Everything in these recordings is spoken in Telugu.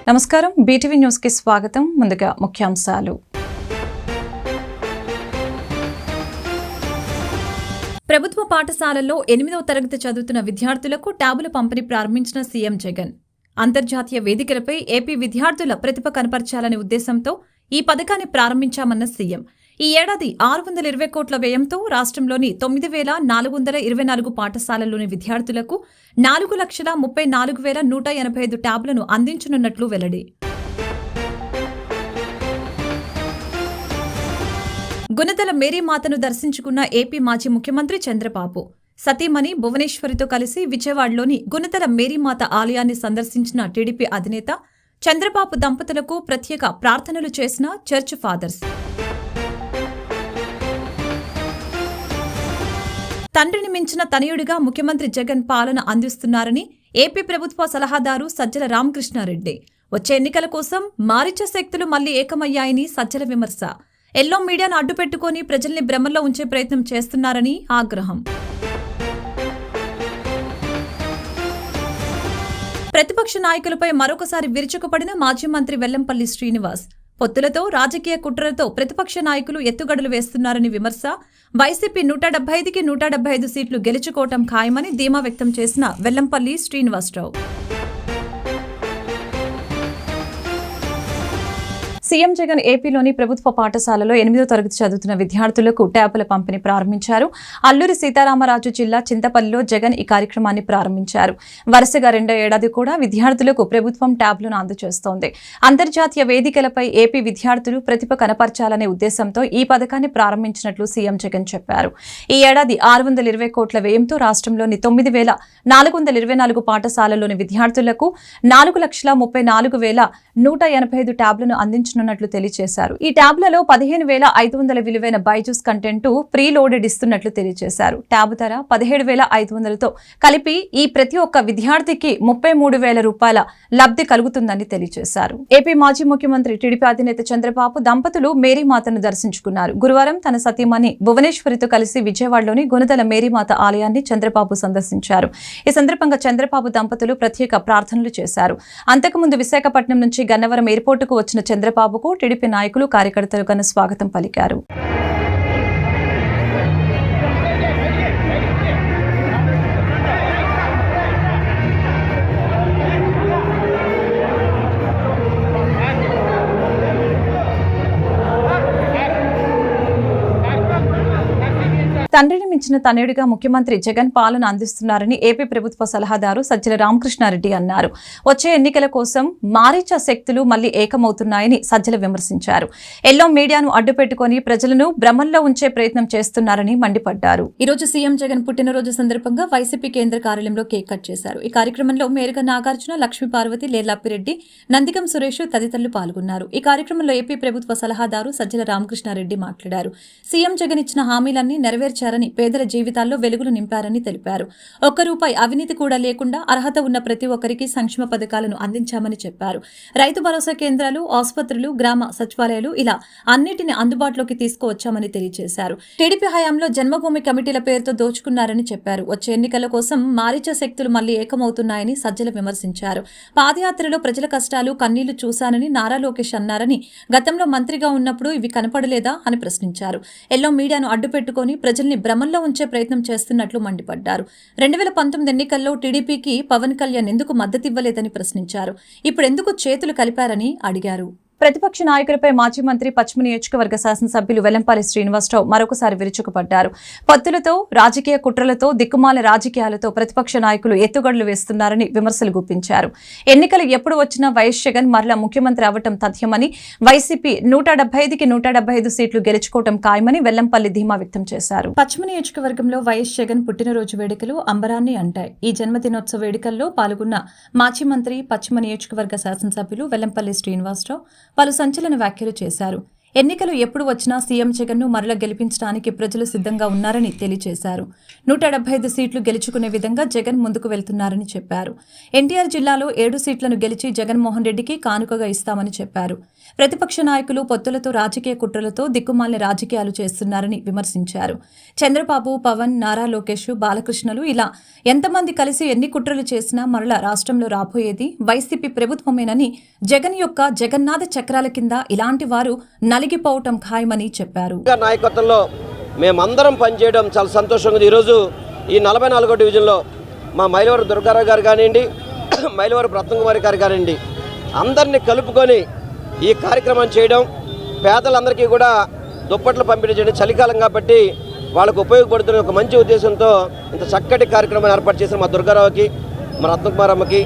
నమస్కారం, బీటీవీ న్యూస్ కి స్వాగతం. ముందుగా ముఖ్యాంశాలు. ప్రభుత్వ పాఠశాలల్లో 8వ తరగతి చదువుతున్న విద్యార్థులకు ట్యాబుల పంపిణీ ప్రారంభించిన సీఎం జగన్. అంతర్జాతీయ వేదికలపై ఏపీ విద్యార్థుల ప్రతిభ కనపర్చాలనే ఉద్దేశంతో ఈ పథకాన్ని ప్రారంభించామన్న సీఎం. ఈ ఏడాది 620 కోట్ల వ్యయంతో రాష్ట్రంలోని 9,424 పాఠశాలల్లోని విద్యార్థులకు 4,34,185 ట్యాబ్లను అందించనున్నట్లు వెల్లడి. గుణదల మేరీమాతను దర్శించుకున్న ఏపీ మాజీ ముఖ్యమంత్రి చంద్రబాబు. సతీమణి భువనేశ్వరితో కలిసి విజయవాడలోని గుణదల మేరీమాత ఆలయాన్ని సందర్శించిన టీడీపీ అధినేత చంద్రబాబు దంపతులకు ప్రత్యేక ప్రార్థనలు చేసిన చర్చ్ ఫాదర్స్. తండ్రిని మించిన తనయుడిగా ముఖ్యమంత్రి జగన్ పాలన అందిస్తున్నారని ఏపీ ప్రభుత్వ సలహాదారు సజ్జల రామకృష్ణారెడ్డి. వచ్చే ఎన్నికల కోసం మారిచ శక్తులు మళ్లీ ఏకమయ్యాయని సజ్జల విమర్శ. ఎల్లో మీడియాను అడ్డుపెట్టుకుని ప్రజల్ని భ్రమల్లో ఉంచే ప్రయత్నం చేస్తున్నారని ఆగ్రహం. ప్రతిపక్ష నాయకులపై మరొకసారి విరుచుకుపడిన మాజీ మంత్రి వెల్లంపల్లి శ్రీనివాస్. పొత్తులతో రాజకీయ కుట్రలతో ప్రతిపక్ష నాయకులు ఎత్తుగడలు వేస్తున్నారని విమర్శ. వైసీపీ 175కి 175 సీట్లు గెలుచుకోవటం ఖాయమని ధీమా వ్యక్తం చేసిన వెల్లంపల్లి శ్రీనివాసరావు. సీఎం జగన్ ఏపీలోని ప్రభుత్వ పాఠశాలలో 8వ తరగతి చదువుతున్న విద్యార్థులకు ట్యాబుల పంపిణీ ప్రారంభించారు. అల్లూరి సీతారామరాజు జిల్లా చింతపల్లిలో జగన్ ఈ కార్యక్రమాన్ని ప్రారంభించారు. వరుసగా 2వ ఏడాది కూడా విద్యార్థులకు ప్రభుత్వం ట్యాబ్లను అందజేస్తోంది. అంతర్జాతీయ వేదికలపై ఏపీ విద్యార్థులు ప్రతిభ కనపర్చాలనే ఉద్దేశంతో ఈ పథకాన్ని ప్రారంభించినట్లు సీఎం జగన్ చెప్పారు. ఈ ఏడాది 620 కోట్ల వ్యయంతో రాష్ట్రంలోని 9,424 పాఠశాలల్లోని విద్యార్థులకు 4,34,185 ట్యాబ్లను అందించనున్నట్లు తెలియజేశారు. ఈ ట్యాబ్లలో 15,500 విలువైన బైజూస్ కంటెంట్ ప్రీ లోడెడ్ ఇస్తున్నట్లు తెలియజేశారు. ట్యాబ్ ధర 17,500తో కలిపి ఈ ప్రతి ఒక్క విద్యార్థికి 33,000 రూపాయల లబ్ధి కలుగుతుందని తెలియజేశారు. ఏపీ మాజీ ముఖ్యమంత్రి టీడీపీ అధినేత చంద్రబాబు దంపతులు మేరీమాతను దర్శించుకున్నారు. గురువారం తన సతీమణి భువనేశ్వరితో కలిసి విజయవాడలోని గుణదల మేరీమాత ఆలయాన్ని చంద్రబాబు సందర్శించారు. ఈ సందర్భంగా చంద్రబాబు దంపతులు ప్రత్యేక ప్రార్థనలు చేశారు. అంతకుముందు విశాఖపట్నం నుంచి గన్నవరం ఎయిర్పోర్టుకు వచ్చిన చంద్రబాబుకు టీడీపీ నాయకులు కార్యకర్తలు ఘన స్వాగతం పలికారు. తండ్రిని మించిన తనయుడిగా ముఖ్యమంత్రి జగన్ పాలన అందిస్తున్నారని ఏపీ ప్రభుత్వ సలహాదారు సజ్జల రామకృష్ణారెడ్డి అన్నారు. వచ్చే ఎన్నికల కోసం మారీచ శక్తులు మళ్లీ ఏకమవుతున్నాయని సజ్జల విమర్శించారు. ఎల్లో మీడియాను అడ్డుపెట్టుకుని ప్రజలను భ్రమల్లో ఉంచే ప్రయత్నం చేస్తున్నారని మండిపడ్డారు. ఈ రోజు సీఎం జగన్ పుట్టినరోజు సందర్భంగా వైసీపీ కేంద్ర కార్యాలయంలో కేక్ కట్ చేశారు. ఈ కార్యక్రమంలో మేరగా నాగార్జున, లక్ష్మీ పార్వతి, లేర్లాపిరెడ్డి, నందిగం సురేష్ తదితరులు పాల్గొన్నారు. ఈ కార్యక్రమంలో ఏపీ ప్రభుత్వ సలహాదారు సజ్జల రామకృష్ణారెడ్డి మాట్లాడారు. సీఎం జగన్ ఇచ్చిన హామీలన్నీ నెరవేర్చారని, పేదల జీవితాల్లో వెలుగులు నింపారని తెలిపారు. ఒక్క రూపాయి అవినీతి కూడా లేకుండా అర్హత ఉన్న ప్రతి ఒక్కరికి సంక్షేమ పథకాలను అందించామని చెప్పారు. రైతు భరోసా కేంద్రాలు, ఆసుపత్రులు, గ్రామ సచివాలయాలు ఇలా అన్నిటిని అందుబాటులోకి తీసుకువచ్చామని తెలియజేశారు. టీడీపీ హయాంలో జన్మభూమి కమిటీల పేరుతో దోచుకున్నారని చెప్పారు. వచ్చే ఎన్నికల కోసం మారీచ శక్తులు మళ్లీ ఏకమవుతున్నాయని సజ్జల విమర్శించారు. పాదయాత్రలో ప్రజల కష్టాలు, కన్నీళ్లు చూశానని నారా లోకేష్ అన్నారని, గతంలో మంత్రిగా ఉన్నప్పుడు ఇవి కనపడలేదా అని ప్రశ్నించారు. ఎల్లో మీడియాను అడ్డుపెట్టుకుని ప్రజల్ని భ్రమంలో ఉంచే ప్రయత్నం చేస్తున్నట్లు మండిపడ్డారు. 2019 ఎన్నికల్లో టీడీపీకి పవన్ కళ్యాణ్ ఎందుకు మద్దతివ్వలేదని ప్రశ్నించారు. ఇప్పుడెందుకు చేతులు కలిపారని అడిగారు. ప్రతిపక్ష నాయకులపై మాజీ మంత్రి పశ్చిమ నియోజకవర్గ శాసనసభ్యులు వెల్లంపల్లి శ్రీనివాసరావు మరొకసారి విరుచుకుపడ్డారు. పొత్తులతో, రాజకీయ కుట్రలతో, దిక్కుమాల రాజకీయాలతో ప్రతిపక్ష నాయకులు ఎత్తుగడలు వేస్తున్నారని విమర్శలు గుప్పించారు. ఎన్నికలు ఎప్పుడు వచ్చినా వైఎస్ జగన్ మరలా ముఖ్యమంత్రి అవ్వటం తథ్యమని, వైసీపీ 175కి 175 సీట్లు గెలుచుకోవటం ఖాయమని వెల్లంపల్లి ధీమా వ్యక్తం చేశారు. పశ్చిమ నియోజకవర్గంలో వైఎస్ జగన్ పుట్టినరోజు వేడుకలు అంబరాన్ని అంటాయి. ఈ జన్మదినోత్సవ వేడుకల్లో పాల్గొన్న మాజీ మంత్రి, పశ్చిమ నియోజకవర్గ శాసనసభ్యులు వెల్లంపల్లి శ్రీనివాసరావు పలు సంచలన వ్యాఖ్యలు చేశారు. ఎన్నికలు ఎప్పుడు వచ్చినా సీఎం జగన్ను మరల గెలిపించడానికి ప్రజలు సిద్ధంగా ఉన్నారని తెలియజేశారు. 175 సీట్లు గెలుచుకునే విధంగా జగన్ ముందుకు వెళ్తున్నారని చెప్పారు. ఎన్టీఆర్ జిల్లాలో 7 సీట్లను గెలిచి జగన్మోహన్ రెడ్డికి కానుకగా ఇస్తామని చెప్పారు. ప్రతిపక్ష నాయకులు పొత్తులతో రాజకీయ కుట్రలతో దిక్కుమాలిన రాజకీయాలు చేస్తున్నారని విమర్శించారు. చంద్రబాబు, పవన్, నారా లోకేష్, బాలకృష్ణలు ఇలా ఎంతమంది కలిసి ఎన్ని కుట్రలు చేసినా మరల రాష్ట్రంలో రాబోయేది వైసీపీ ప్రభుత్వమేనని, జగన్ యొక్క జగన్నాథ చక్రాల కింద ఇలాంటి వారు నలిగిపోవటం ఖాయమని చెప్పారు. నాయకత్వంలో మేమందరం పనిచేయడం చాలా సంతోషంగా ఉంది. ఈరోజు ఈ 44వ డివిజన్లో మా మైలవరం దుర్గారావు గారు కానివ్వండి, మైలవరం రత్నకుమారి గారు కానివ్వండి, అందరినీ కలుపుకొని ఈ కార్యక్రమాన్ని చేయడం, పేదలందరికీ కూడా దుప్పట్లు పంపిణీ చేయడం, చలికాలం కాబట్టి వాళ్ళకు ఉపయోగపడుతున్న ఒక మంచి ఉద్దేశంతో ఇంత చక్కటి కార్యక్రమాన్ని ఏర్పాటు చేసిన మా దుర్గారావుకి, మా రత్నకుమారమ్మకి,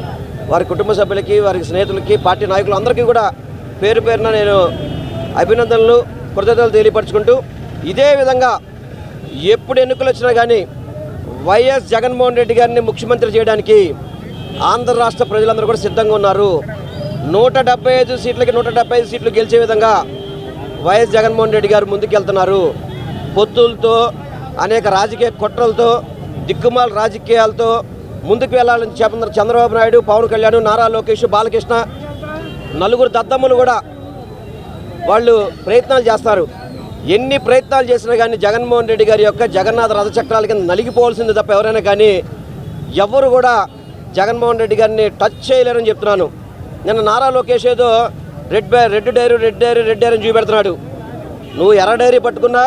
వారి కుటుంబ సభ్యులకి, వారి స్నేహితులకి, పార్టీ నాయకులు అందరికీ కూడా పేరు పేరున నేను అభినందనలు, కృతజ్ఞతలు తెలియపరచుకుంటూ, ఇదే విధంగా ఎప్పుడు ఎన్నికలు వచ్చినా కానీ వైఎస్ జగన్మోహన్ రెడ్డి గారిని ముఖ్యమంత్రి చేయడానికి ఆంధ్ర రాష్ట్ర ప్రజలందరూ కూడా సిద్ధంగా ఉన్నారు. 175 సీట్లకి 175 సీట్లు గెలిచే విధంగా వైఎస్ జగన్మోహన్ రెడ్డి గారు ముందుకెళ్తున్నారు. పొత్తులతో, అనేక రాజకీయ కుట్రలతో, దిక్కుమాల రాజకీయాలతో ముందుకు వెళ్ళాలని చంద్రబాబు నాయుడు, పవన్ కళ్యాణ్, నారా లోకేష్, బాలకృష్ణ, నలుగురు దద్దమ్మలు కూడా వాళ్ళు ప్రయత్నాలు చేస్తారు. ఎన్ని ప్రయత్నాలు చేసినా కానీ జగన్మోహన్ రెడ్డి గారి యొక్క జగన్నాథ రథచక్రాల కింద నలిగిపోవాల్సింది తప్ప ఎవరైనా కానీ ఎవరు కూడా జగన్మోహన్ రెడ్డి గారిని టచ్ చేయలేరని చెప్తున్నాను. నిన్న నారా లోకేష్ ఏదో రెడ్ డైరీ అని చూపెడుతున్నాడు. నువ్వు ఎర్ర డైరీ పట్టుకున్నా,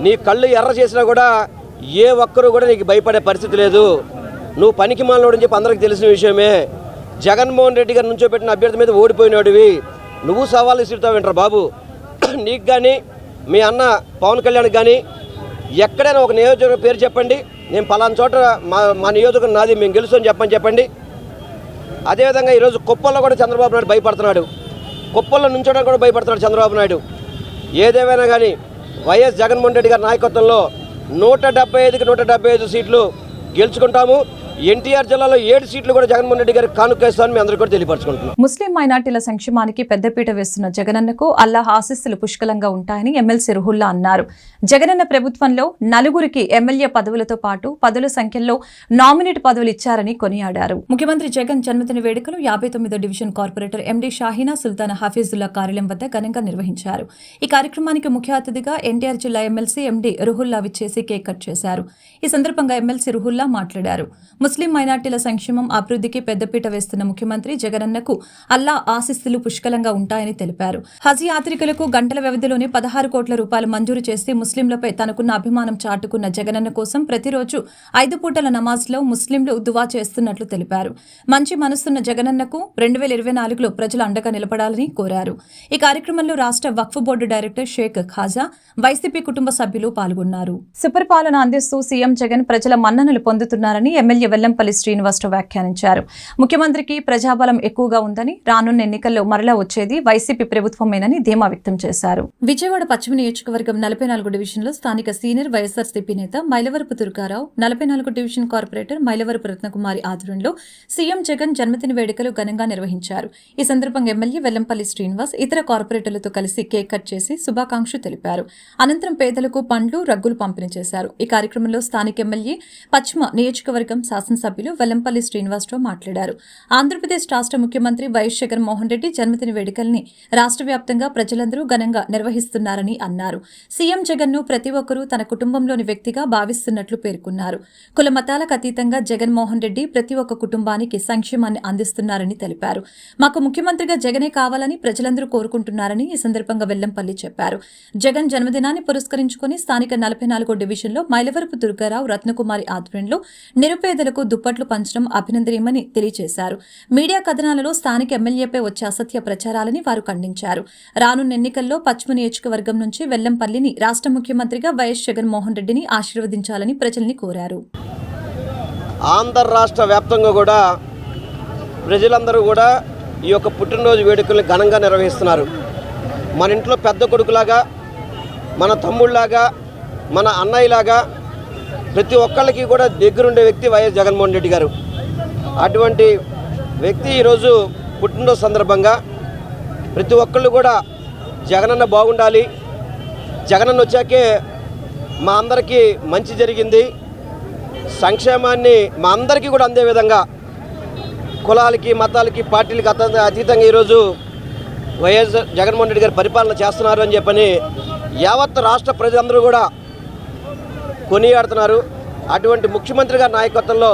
నీ కళ్ళు ఎర్ర చేసినా కూడా ఏ ఒక్కరు కూడా నీకు భయపడే పరిస్థితి లేదు. నువ్వు పనికి మాలినోడని చెప్పి అందరికీ తెలిసిన విషయమే. జగన్మోహన్ రెడ్డి గారు నుంచో పెట్టిన అభ్యర్థి మీద ఓడిపోయినోడివి, నువ్వు సవాళ్ళు ఇస్తావు వింటారు బాబు. నీకు కానీ, మీ అన్న పవన్ కళ్యాణ్ కానీ ఎక్కడైనా ఒక నియోజకవర్గం పేరు చెప్పండి, నేను పలానా చోట మా నియోజకవర్గం నాది, మేము గెలుస్తాం చెప్పండి. అదేవిధంగా ఈరోజు కుప్పల్లో కూడా చంద్రబాబు నాయుడు భయపడుతున్నాడు. కుప్పల్లో నుంచోడానికి కూడా భయపడుతున్నాడు చంద్రబాబు నాయుడు. ఏదేమైనా కానీ వైఎస్ జగన్మోహన్ రెడ్డి గారి నాయకత్వంలో 175కి 175 సీట్లు గెలుచుకుంటాము. ఎన్టీఆర్ జిల్లాలో 7 సీట్లు కూడా జగన్మోహన్ రెడ్డి గారికి కానుకేస్తామని మీ అందరూ కూడా తెలియపరచుకుంటున్నాం. ముస్లిం మైనార్టీల సంక్షేమానికి పెద్దపీట వేస్తున్న జగనన్నకు అల్లాహ్ ఆశీస్సులు పుష్కలంగా ఉంటాయని ఎమ్మెల్సీ రుహుల్లా అన్నారు. జగనన్న ప్రభుత్వంలో నలుగురికి ఎమ్మెల్యే పదవులతో పాటు పదుల సంఖ్యలో నామినేట్ పదవులు ఇచ్చారని కొనియాడారు. ముఖ్యమంత్రి జగన్ జన్మదిన వేడుకలు 59వ డివిజన్ కార్పొరేటర్ ఎండీ షాహీనా సుల్తాన్ హఫీజుల్లా కార్యాలయం వద్ద ఘనంగా నిర్వహించారు. ఈ కార్యక్రమానికి ముఖ్య అతిథిగా ఎన్టీఆర్ జిల్లా ఎమ్మెల్సీ ఎండీ రుహుల్లా విచ్చేసి కేక్ కట్ చేశారు. ఈ సందర్భంగా ఎమ్మెల్సీ రుహుల్లా మాట్లాడారు. ముస్లిం మైనార్టీల సంక్షేమం, అభివృద్ధికి పెద్దపీట వేస్తున్న ముఖ్యమంత్రి జగనన్నకు అల్లా ఆశీస్సులు పుష్కలంగా ఉంటాయని తెలిపారు. హజ్ యాత్రికులకు గంటల వ్యవధిలోనే 16 కోట్ల రూపాయలు మంజూరు చేసి ముస్లింలపై తనకున్న అభిమానం చాటుకున్న జగనన్న కోసం ప్రతిరోజు 5 పూటల నమాజ్లో ముస్లింలు దువా చేస్తున్నట్లు తెలిపారు. మంచి మనసున్న జగనన్నకు 2024లో ప్రజలు అండగా నిలబడాలని కోరారు. ఈ కార్యక్రమంలో రాష్ట్ర వక్ఫ్ బోర్డు డైరెక్టర్ షేక్ ఖాజా, వైసీపీ కుటుంబ సభ్యులు పాల్గొన్నారు. సుపరిపాలన అందిస్తూ సీఎం జగన్ ప్రజల మన్ననలు పొందుతున్నారని ఎమ్మెల్యే వెల్లంపల్లి శ్రీనివాసరావు వ్యాఖ్యానించారు. ముఖ్యమంత్రికి ప్రజాబలం ఎక్కువగా ఉందని, రానున్న ఎన్నికల్లో మరలా వచ్చేది వైసీపీ ప్రభుత్వమేనని ధీమా వ్యక్తం చేశారు. విజయవాడ పశ్చిమ నియోజకవర్గం 44 డివిజన్లో స్థానిక సీనియర్ వైఎస్ఆర్సీపీ నేత మైలవరపు దుర్గారావు, 44 డివిజన్ కార్పొరేటర్ మైలవరపు రత్నకుమారి ఆధ్వర్యంలో సీఎం జగన్ జన్మదిన వేడుకలు ఘనంగా నిర్వహించారు. ఈ సందర్భంగా ఎమ్మెల్యే వెల్లంపల్లి శ్రీనివాస్ ఇతర కార్పొరేటర్లతో కలిసి కేక్ కట్ చేసి శుభాకాంక్షలు తెలిపారు. అనంతరం పేదలకు పండ్లు, రగ్గులు పంపిణీ చేశారు. ఈ కార్యక్రమంలో స్థానిక ఎమ్మెల్యే, పశ్చిమ నియోజకవర్గం శాసనసభ్యులు వెల్లంపల్లి శ్రీనివాసరావు మాట్లాడారు. ఆంధ్రప్రదేశ్ రాష్ట్ర ముఖ్యమంత్రి వైఎస్ జగన్మోహన్ రెడ్డి జన్మదిన వేడుకల్ని రాష్ట్ర వ్యాప్తంగా ప్రజలందరూ ఘనంగా నిర్వహిస్తున్నారని అన్నారు. సీఎం జగన్ను ప్రతి ఒక్కరూ తన కుటుంబంలోని వ్యక్తిగా భావిస్తున్నట్లు పేర్కొన్నారు. కుల మతాలకు అతీతంగా జగన్మోహన్ రెడ్డి ప్రతి ఒక్క కుటుంబానికి సంక్షేమాన్ని అందిస్తున్నారని తెలిపారు. మాకు ముఖ్యమంత్రిగా జగనే కావాలని ప్రజలందరూ కోరుకుంటున్నారని ఈ సందర్భంగా వెల్లంపల్లి చెప్పారు. జగన్ జన్మదినాన్ని పురస్కరించుకుని స్థానిక 44 డివిజన్లో మైలవరపు దుర్గారావు, రత్నకుమారి ఆధ్వర్యంలో నిరుపేదలకు దుప్పట్లు పంచడం అభినందనీయమని తెలియజేశారు. మీడియా కథనాలలో స్థానిక ఎమ్మెల్యేపై వచ్చే అసత్య ప్రచారాలని వారు ఖండించారు. రానున్న ఎన్నికల్లో పశ్చిమ నియోజకవర్గం నుంచి వెల్లంపల్లిని రాష్ట్ర ముఖ్యమంత్రిగా వైఎస్ జగన్మోహన్ రెడ్డిని ఆశీర్వదించాలని ప్రజల్ని కోరారు. ఆంధ్ర రాష్ట్ర వ్యాప్తంగా కూడా ప్రజలందరూ కూడా ఈ యొక్క పుట్టినరోజు వేడుకల్ని ఘనంగా నిర్వహిస్తున్నారు. మన ఇంట్లో పెద్ద కొడుకులాగా, మన తమ్ముళ్లాగా, మన అన్నయ్యలాగా ప్రతి ఒక్కళ్ళకి కూడా దగ్గరుండే వ్యక్తి వైఎస్ జగన్మోహన్ రెడ్డి గారు. అటువంటి వ్యక్తి ఈరోజు పుట్టినరోజు సందర్భంగా ప్రతి ఒక్కళ్ళు కూడా జగనన్న బాగుండాలి, జగనన్న వచ్చాకే మా అందరికీ మంచి జరిగింది, సంక్షేమాన్ని మా అందరికీ కూడా అందే విధంగా కులాలకి మతాలకి పార్టీలకి అతీతంగా ఈరోజు వైఎస్ జగన్మోహన్ రెడ్డి గారు పరిపాలన చేస్తున్నారు అని చెప్పని యావత్ రాష్ట్ర ప్రజలందరూ కూడా కొనియాడుతున్నారు. అటువంటి ముఖ్యమంత్రి గారి నాయకత్వంలో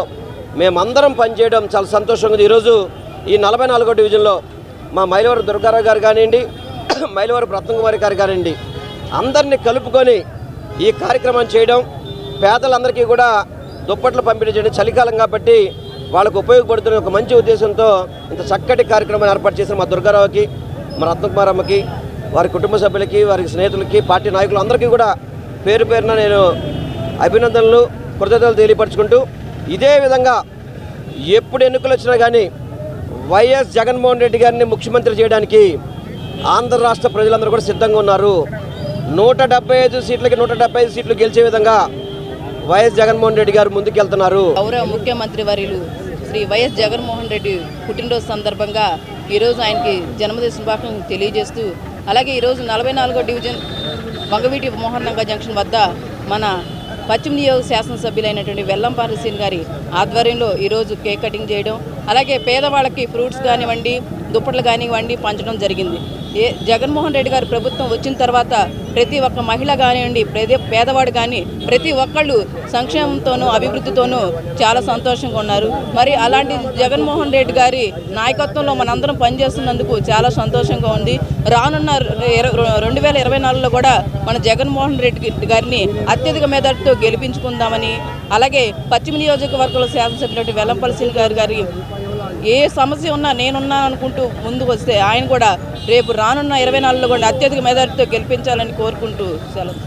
మేమందరం పనిచేయడం చాలా సంతోషంగా ఉంది. ఈరోజు ఈ 44వ డివిజన్లో మా మైలవరం దుర్గారావు గారు కానివ్వండి, మైలవరం రత్నకుమారి గారు కానివ్వండి, అందరినీ కలుపుకొని ఈ కార్యక్రమాన్ని చేయడం, పేదలందరికీ కూడా దుప్పట్లు పంపిణీ చేయడం, చలికాలం కాబట్టి వాళ్ళకు ఉపయోగపడుతున్న ఒక మంచి ఉద్దేశంతో ఇంత చక్కటి కార్యక్రమాన్ని ఏర్పాటు చేసిన మా దుర్గారావుకి, మా రత్నకుమారమ్మకి, వారి కుటుంబ సభ్యులకి, వారి స్నేహితులకి, పార్టీ నాయకులు అందరికీ కూడా పేరు పేరున నేను అభినందనలు, కృతజ్ఞతలు తెలియపరచుకుంటూ, ఇదే విధంగా ఎప్పుడు ఎన్నికలు వచ్చినా కానీ వైఎస్ జగన్మోహన్ రెడ్డి గారిని ముఖ్యమంత్రి చేయడానికి ఆంధ్ర రాష్ట్ర ప్రజలందరూ కూడా సిద్ధంగా ఉన్నారు. 175 సీట్లకి 175 సీట్లు గెలిచే విధంగా వైఎస్ జగన్మోహన్ రెడ్డి గారు ముందుకెళ్తున్నారు. గౌరవ ముఖ్యమంత్రి వర్యులు శ్రీ వైఎస్ జగన్మోహన్ రెడ్డి పుట్టినరోజు సందర్భంగా ఈరోజు ఆయనకి జన్మదిన శుభాకాంక్షలు తెలియజేస్తూ, అలాగే ఈరోజు 44వ డివిజన్ వంగవీటి మోహన్ రంగ జంక్షన్ వద్ద మన పశ్చిమ నియోజక శాసనసభ్యులైనటువంటి వెల్లంపల్లి శ్రీని గారి ఆధ్వర్యంలో ఈరోజు కేక్ కటింగ్ చేయడం, అలాగే పేదవాళ్ళకి ఫ్రూట్స్ కానివ్వండి, దుప్పట్లు కానివ్వండి పంచడం జరిగింది. జగన్మోహన్ రెడ్డి గారి ప్రభుత్వం వచ్చిన తర్వాత ప్రతి ఒక్క మహిళ కానివ్వండి, పేదవాడు కానీ ప్రతి ఒక్కళ్ళు సంక్షేమంతోనూ అభివృద్ధితోనూ చాలా సంతోషంగా ఉన్నారు. మరి అలాంటి జగన్మోహన్ రెడ్డి గారి నాయకత్వంలో మనందరం పనిచేస్తున్నందుకు చాలా సంతోషంగా ఉంది. రానున్న 2024లో కూడా మన జగన్మోహన్ రెడ్డి గారిని అత్యధిక మెజార్టీతో గెలిపించుకుందామని, అలాగే పశ్చిమ నియోజకవర్గంలో శాసనసభ్యులు వెల్లంపల్లి శ్రీని గారి ఏ సమస్య ఉన్నా నేనున్నా అనుకుంటూ ముందుకు వస్తే ఆయన కూడా రేపు రానున్న 24లో కూడా అత్యధిక మెజార్టీతో గెలిపించాలని కోరుకుంటూ సెలవు.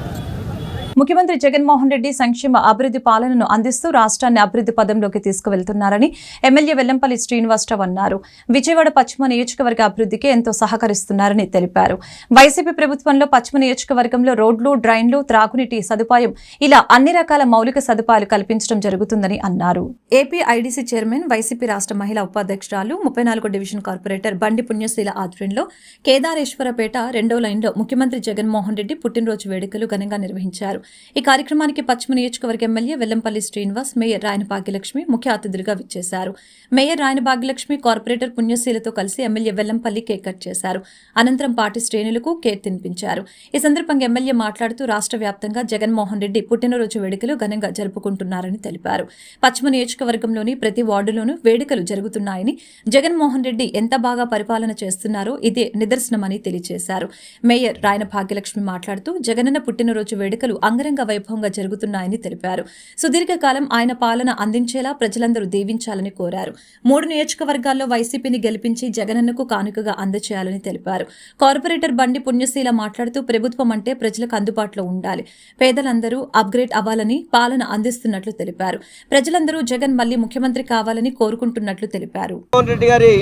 ముఖ్యమంత్రి జగన్మోహన్ రెడ్డి సంక్షేమ అభివృద్ధి పాలనను అందిస్తూ రాష్ట్రాన్ని అభివృద్ధి పదంలోకి తీసుకువెళ్తున్నారని ఎమ్మెల్యే వెల్లంపల్లి శ్రీనివాసరావు అన్నారు. విజయవాడ పశ్చిమ నియోజకవర్గ అభివృద్ధికి ఎంతో సహకరిస్తున్నారని తెలిపారు. వైసీపీ ప్రభుత్వంలో పశ్చిమ నియోజకవర్గంలో రోడ్లు, డ్రైన్లు, త్రాగునీటి సదుపాయం ఇలా అన్ని రకాల మౌలిక సదుపాయాలు కల్పించడం జరుగుతుందని అన్నారు. ఏపీ ఐడీసీ చైర్మన్, వైసీపీ రాష్ట్ర మహిళా ఉపాధ్యక్షురాలు, 34వ డివిజన్ కార్పొరేటర్ బండి పుణ్యశీల ఆధ్వర్యంలో కేదారేశ్వరపేట 2వ లైన్లో ముఖ్యమంత్రి జగన్మోహన్ రెడ్డి పుట్టినరోజు వేడుకలు ఘనంగా నిర్వహించారు. ఈ కార్యక్రమానికి పశ్చిమ నియోజకవర్గ ఎమ్మెల్యే వెల్లంపల్లి శ్రీనివాస్, మేయర్ రాయన భాగ్యలక్ష్మి ముఖ్య అతిథులుగా విచ్చేశారు. మేయర్ రాయన భాగ్యలక్ష్మి, కార్పొరేటర్ పుణ్యశీలతో కలిసి ఎమ్మెల్యే వెల్లంపల్లి కేక్ కట్ చేశారు. అనంతరం పార్టీ శ్రేణులకు కేక్ తినిపించారు. ఈ సందర్భంగా ఎమ్మెల్యే మాట్లాడుతూ రాష్ట్ర వ్యాప్తంగా జగన్మోహన్ రెడ్డి పుట్టినరోజు వేడుకలు ఘనంగా జరుపుకుంటున్నారని తెలిపారు. పశ్చిమ నియోజకవర్గంలోని ప్రతి వార్డులోనూ వేడుకలు జరుగుతున్నాయని, జగన్మోహన్ రెడ్డి ఎంత బాగా పరిపాలన చేస్తున్నారో ఇదే నిదర్శనమని తెలియజేశారు. మేయర్ రాయన భాగ్యలక్ష్మి మాట్లాడుతూ జగనన్న పుట్టినరోజు వేడుకలు అంగరంగ వైభవంగా జరుగుతున్నాయని తెలిపారు. సుదీర్ఘకాలం ఆయన పాలన అందించేలా ప్రజలందరూ దీవించాలని కోరారు. 3 నియోజకవర్గాల్లో వైసీపీని గెలిపించి జగనన్నకు కానుకగా అందజేయాలని తెలిపారు. కార్పొరేటర్ బండి పుణ్యశీల మాట్లాడుతూ ప్రభుత్వం అంటే ప్రజలకు అందుబాటులో ఉండాలి, పేదలందరూ అప్గ్రేడ్ అవ్వాలని పాలన అందిస్తున్నట్లు తెలిపారు. ప్రజలందరూ జగన్ మళ్లీ ముఖ్యమంత్రి కావాలని కోరుకుంటున్నట్లు తెలిపారు. జగన్మోహన్ రెడ్డి గారి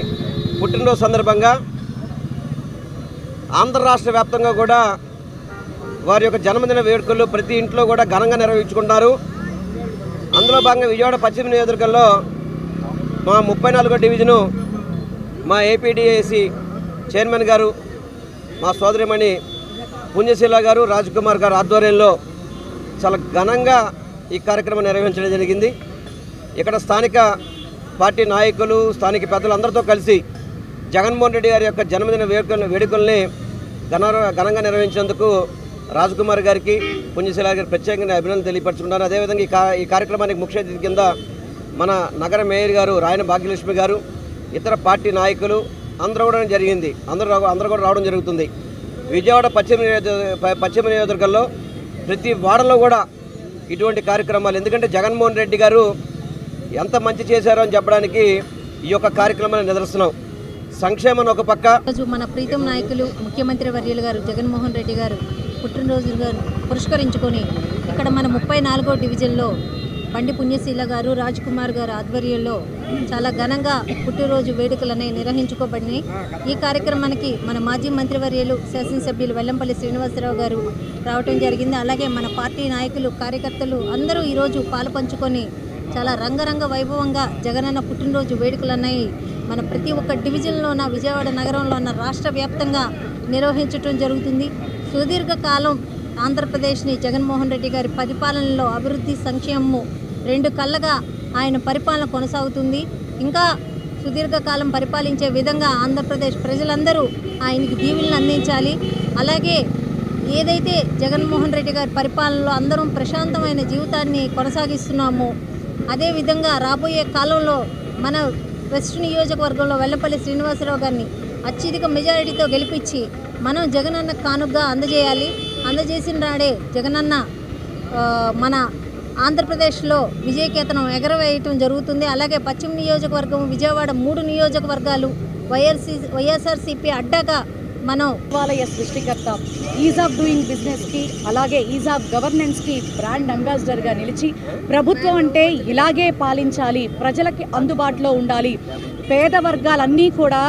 పుట్టినరోజు సందర్భంగా ఆంధ్ర రాష్ట్ర వ్యాప్తంగా కూడా వారి యొక్క జన్మదిన వేడుకలు ప్రతి ఇంట్లో కూడా ఘనంగా నిర్వహించుకుంటున్నారు. అందులో భాగంగా విజయవాడ పశ్చిమ నియోజకవర్గంలో మా 34వ డివిజను మా ఏపీడీఏసీ చైర్మన్ గారు, మా సోదరిమణి పుణ్యశీల గారు, రాజ్కుమార్ గారు ఆధ్వర్యంలో చాలా ఘనంగా ఈ కార్యక్రమం నిర్వహించడం జరిగింది. ఇక్కడ స్థానిక పార్టీ నాయకులు, స్థానిక పెద్దలు అందరితో కలిసి జగన్మోహన్ రెడ్డి గారి యొక్క జన్మదిన వేడుకల్ని ఘనంగా నిర్వహించినందుకు రాజ్కుమార్ గారికి, పుణ్యశీల గారికి ప్రత్యేకంగా అభినందనలు తెలియపరచుకున్నారు. అదేవిధంగా ఈ కార్యక్రమానికి ముఖ్య అతిథి కింద మన నగర మేయర్ గారు రాయన భాగ్యలక్ష్మి గారు, ఇతర పార్టీ నాయకులు అందరూ కూడా జరిగింది. అందరూ కూడా రావడం జరుగుతుంది. విజయవాడ పశ్చిమ నియోజకవర్గంలో ప్రతి వాడలో కూడా ఇటువంటి కార్యక్రమాలు, ఎందుకంటే జగన్మోహన్ రెడ్డి గారు ఎంత మంచి చేశారో అని చెప్పడానికి ఈ యొక్క కార్యక్రమాన్ని నిదర్శనం. సంక్షేమం ఒక పక్క, మన ప్రీతం నాయకులు ముఖ్యమంత్రి వర్యులు గారు జగన్మోహన్ రెడ్డి గారు పుట్టినరోజుగా పురస్కరించుకొని ఇక్కడ మన 34వ డివిజన్లో బండి పుణ్యశీల గారు, రాజ్కుమార్ గారు ఆధ్వర్యంలో చాలా ఘనంగా పుట్టినరోజు వేడుకలనే నిర్వహించుకోబడినాయి. ఈ కార్యక్రమానికి మన మాజీ మంత్రివర్యులు, శాసనసభ్యులు వెల్లంపల్లి శ్రీనివాసరావు గారు రావటం జరిగింది. అలాగే మన పార్టీ నాయకులు, కార్యకర్తలు అందరూ ఈరోజు పాలు పంచుకొని చాలా రంగరంగ వైభవంగా జగనన్న పుట్టినరోజు వేడుకలు అన్నాయి మన ప్రతి ఒక్క డివిజన్లోన విజయవాడ నగరంలో ఉన్న రాష్ట్ర వ్యాప్తంగా నిర్వహించడం జరుగుతుంది. సుదీర్ఘకాలం ఆంధ్రప్రదేశ్ని జగన్మోహన్ రెడ్డి గారి పరిపాలనలో అభివృద్ధి సంక్షేమము రెండు కళ్ళగా ఆయన పరిపాలన కొనసాగుతుంది. ఇంకా సుదీర్ఘకాలం పరిపాలించే విధంగా ఆంధ్రప్రదేశ్ ప్రజలందరూ ఆయనకి దీవెనలు అందించాలి. అలాగే ఏదైతే జగన్మోహన్ రెడ్డి గారి పరిపాలనలో అందరం ప్రశాంతమైన జీవితాన్ని కొనసాగిస్తున్నామో అదేవిధంగా రాబోయే కాలంలో మన వెస్ట్ నియోజకవర్గంలో వెల్లంపల్లి శ్రీనివాసరావు గారిని అత్యధిక మెజారిటీతో గెలిపించి మనం జగనన్న కానుకగా అందజేయాలి. అందజేసిన నాడే జగనన్న మన ఆంధ్రప్రదేశ్లో విజయకేతనం ఎగరవేయటం జరుగుతుంది. అలాగే పశ్చిమ నియోజకవర్గం విజయవాడ 3 నియోజకవర్గాలు వైఎస్ఆర్సీపీ అడ్డాగా మనం సచివాలయ సృష్టికర్త, ఈజ్ ఆఫ్ డూయింగ్ బిజినెస్కి అలాగే ఈజ్ ఆఫ్ గవర్నెన్స్కి బ్రాండ్ అంబాసిడర్గా నిలిచి ప్రభుత్వం అంటే ఇలాగే పాలించాలి, ప్రజలకి అందుబాటులో ఉండాలి, పేద వర్గాలన్నీ కూడా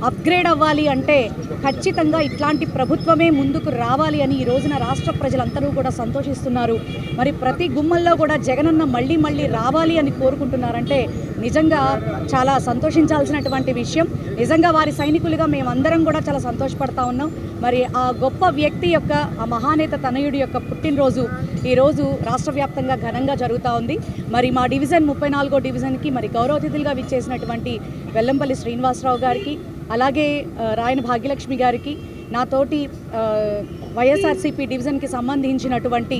అప్గ్రేడ్ అవ్వాలి అంటే ఖచ్చితంగా ఇట్లాంటి ప్రభుత్వమే ముందుకు రావాలి అని ఈ రోజున రాష్ట్ర ప్రజలందరూ కూడా సంతోషిస్తున్నారు. మరి ప్రతి గుమ్మల్లో కూడా జగనన్న మళ్ళీ మళ్ళీ రావాలి అని కోరుకుంటున్నారంటే నిజంగా చాలా సంతోషించాల్సినటువంటి విషయం. నిజంగా వారి సైనికులుగా మేమందరం కూడా చాలా సంతోషపడతా ఉన్నాం. మరి ఆ గొప్ప వ్యక్తి యొక్క, ఆ మహానేత తనయుడి యొక్క పుట్టినరోజు ఈరోజు రాష్ట్ర వ్యాప్తంగా ఘనంగా జరుగుతూ ఉంది. మరి మా డివిజన్ 34వ డివిజన్కి మరి గౌరవ అతిథులుగా విచ్చేసినటువంటి వెల్లంపల్లి శ్రీనివాసరావు గారికి, అలాగే రాయన భాగ్యలక్ష్మి గారికి, నాతోటి వైఎస్ఆర్సీపీ డివిజన్కి సంబంధించినటువంటి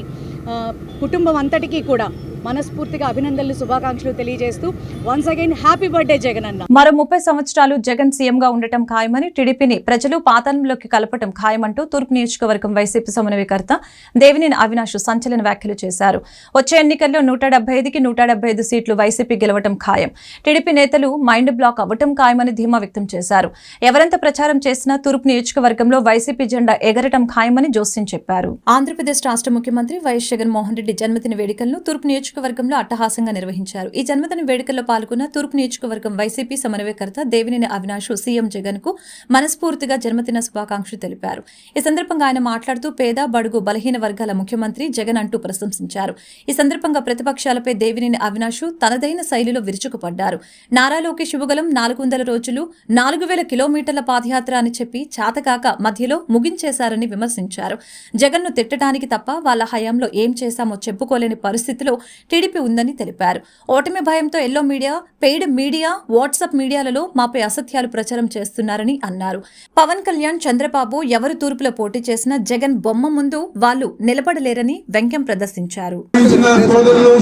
కుటుంబం అంతటికీ కూడా మనస్ఫూర్తిగా అభినందనలు, శుభాకాంక్షలు తెలియజేస్తూ once again happy birthday Jagan అన్న. మరో 30 సంవత్సరాలు జగన్ సీఎంగా ఉండటం ఖాయమని, టీడీపీని ప్రజలు పాతాళంలోకి కలపటం ఖాయమంటూ తూర్పు నియోజకవర్గం వైసీపీ సమన్వయకర్త దేవినేని అవినాష్ సంచలన వ్యాఖ్యలు చేశారు. వచ్చే ఎన్నికల్లో 175కి 175 సీట్లు వైసీపీ గెలవటం ఖాయం. టీడీపీ నేతలు మైండ్ బ్లాక్ అవ్వటం ఖాయమని ధీమా వ్యక్తం చేశారు. ఎవరెంత ప్రచారం చేసినా తూర్పు నియోజకవర్గంలో వైసీపీ జెండా ఎగరటం ఖాయమని జోస్యం చెప్పారు. ఆంధ్రప్రదేశ్ రాష్ట్ర ముఖ్యమంత్రి వైఎస్ జగన్మోహన్ రెడ్డి జన్మదిన వేడుకలను తూర్పు నియోజకవర్గంలో అట్టహాసంగా నిర్వహించారు. ఈ జన్మదిన వేడుకల్లో పాల్గొన్న తూర్పు నియోజకవర్గం వైసీపీ సమన్వయకర్త దేవినేని అవినాష్ సీఎం జగన్ కు మనస్ఫూర్తిగా జన్మదిన శుభాకాంక్షలు తెలిపారు. ఈ సందర్భంగా ఆయన మాట్లాడుతూ పేద, బడుగు, బలహీన వర్గాల ముఖ్యమంత్రి జగన్ అంటూ ప్రశంసించారు. ఈ సందర్భంగా ప్రతిపక్షాలపై దేవినేని అవినాష్ తనదైన శైలిలో విరుచుకుపడ్డారు. నారా లోకేష్ శుభగలం 400 రోజులు 4000 కిలోమీటర్ల పాదయాత్ర అని చెప్పి చాతకాక మధ్యలో ముగించేశారని విమర్శించారు. జగన్ను తిట్టడానికి తప్ప వాళ్ళ హయాంలో ఏం చేశామో చెప్పుకోలేని పరిస్థితిలో టీడీపీ ఉందని తెలిపారు. ఓటమి భయంతో yellow media, paid media, WhatsApp మీడియాలలో మాపై అసత్యాలు ప్రచారం చేస్తున్నారని అన్నారు. పవన్ కళ్యాణ్, చంద్రబాబు ఎవరు తూర్పులో పోటీ చేసినా జగన్ బొమ్మ ముందు వాళ్ళు నిలబడలేరని వ్యంగ్యం ప్రదర్శించారు.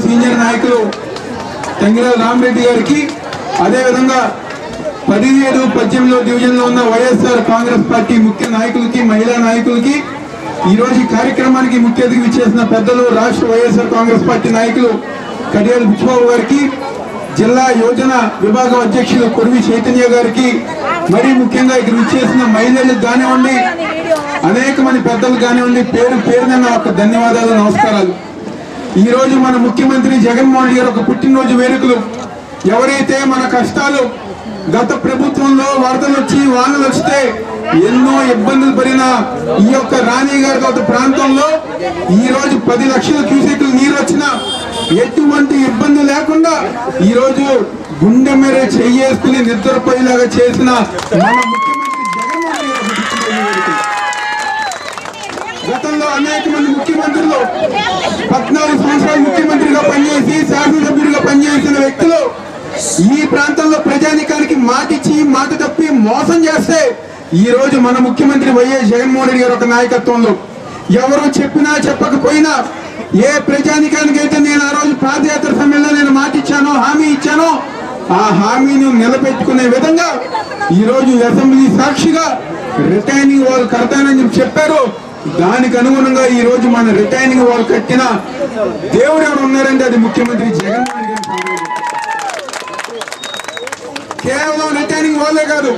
సీనియర్ నాయకులు తెంగరాల రామరెడ్డి గారికి, అదేవిధంగా 17, 18 డివిజన్లో ఉన్న వైఎస్ఆర్ కాంగ్రెస్ పార్టీ ముఖ్య నాయకులకి, మహిళా నాయకులకి, ఈ రోజు ఈ కార్యక్రమానికి ముఖ్య అతిథి విచ్చేసిన పెద్దలు రాష్ట్ర వైఎస్ఆర్ కాంగ్రెస్ పార్టీ నాయకులు కడియాల బుచ్చిబాబు గారికి, జిల్లా యోజన విభాగం అధ్యక్షులు కొరివి చైతన్య గారికి, మరీ ముఖ్యంగా ఇక్కడ విచ్చేసిన మహిళలకు కానివ్వండి, అనేక మంది పెద్దలు కానివ్వండి, పేరు పేరున ఒక ధన్యవాదాలు, నమస్కారాలు. ఈ రోజు మన ముఖ్యమంత్రి జగన్మోహన్ రెడ్డి గారు ఒక పుట్టినరోజు వేడుకలు. ఎవరైతే మన కష్టాలు గత ప్రభుత్వంలో వరదలు వచ్చి వానలు వస్తే ఎన్నో ఇబ్బందులు పడిన ఈ యొక్క రాణి గారి ప్రాంతంలో ఈ రోజు 10 లక్షల క్యూసెక్లు నీరు వచ్చినా ఎటువంటి ఇబ్బంది లేకుండా ఈ రోజు గుండె మీద చెయ్యేసుకుని నిద్రపోయేలాగా చేసిన మన ముఖ్యమంత్రి జగన్మోహన్ రెడ్డి గారు. గతంలో అనేక మంది ముఖ్యమంత్రులు 14 సంవత్సరాలు ముఖ్యమంత్రిగా పనిచేసి శాసనసభ్యుడిగా పనిచేసిన వ్యక్తులు ఈ ప్రాంతంలో ప్రజానికానికి మాటిచ్చి మాట తప్పి మోసం చేస్తే ఈ రోజు మన ముఖ్యమంత్రి వైఎస్ జగన్మోహన్ రెడ్డి గారు ఒక నాయకత్వంలో ఎవరు చెప్పినా చెప్పకపోయినా ఏ ప్రజానికానికైతే నేను ఆ రోజు పాదయాత్ర సమయంలో నేను మాట ఇచ్చానో, హామీ ఇచ్చానో, ఆ హామీని నిలబెట్టుకునే విధంగా ఈ రోజు అసెంబ్లీ సాక్షిగా రిటైనింగ్ వాల్ కడతానని చెప్పారు. దానికి అనుగుణంగా ఈ రోజు మన రిటైనింగ్ వాల్ కట్టిన దేవుడు ఎవరు ఉన్నారంటే అది ముఖ్యమంత్రి జగన్మోహన్ రెడ్డి గారు. కేవలం రిటైనింగ్ వాలే కాదు,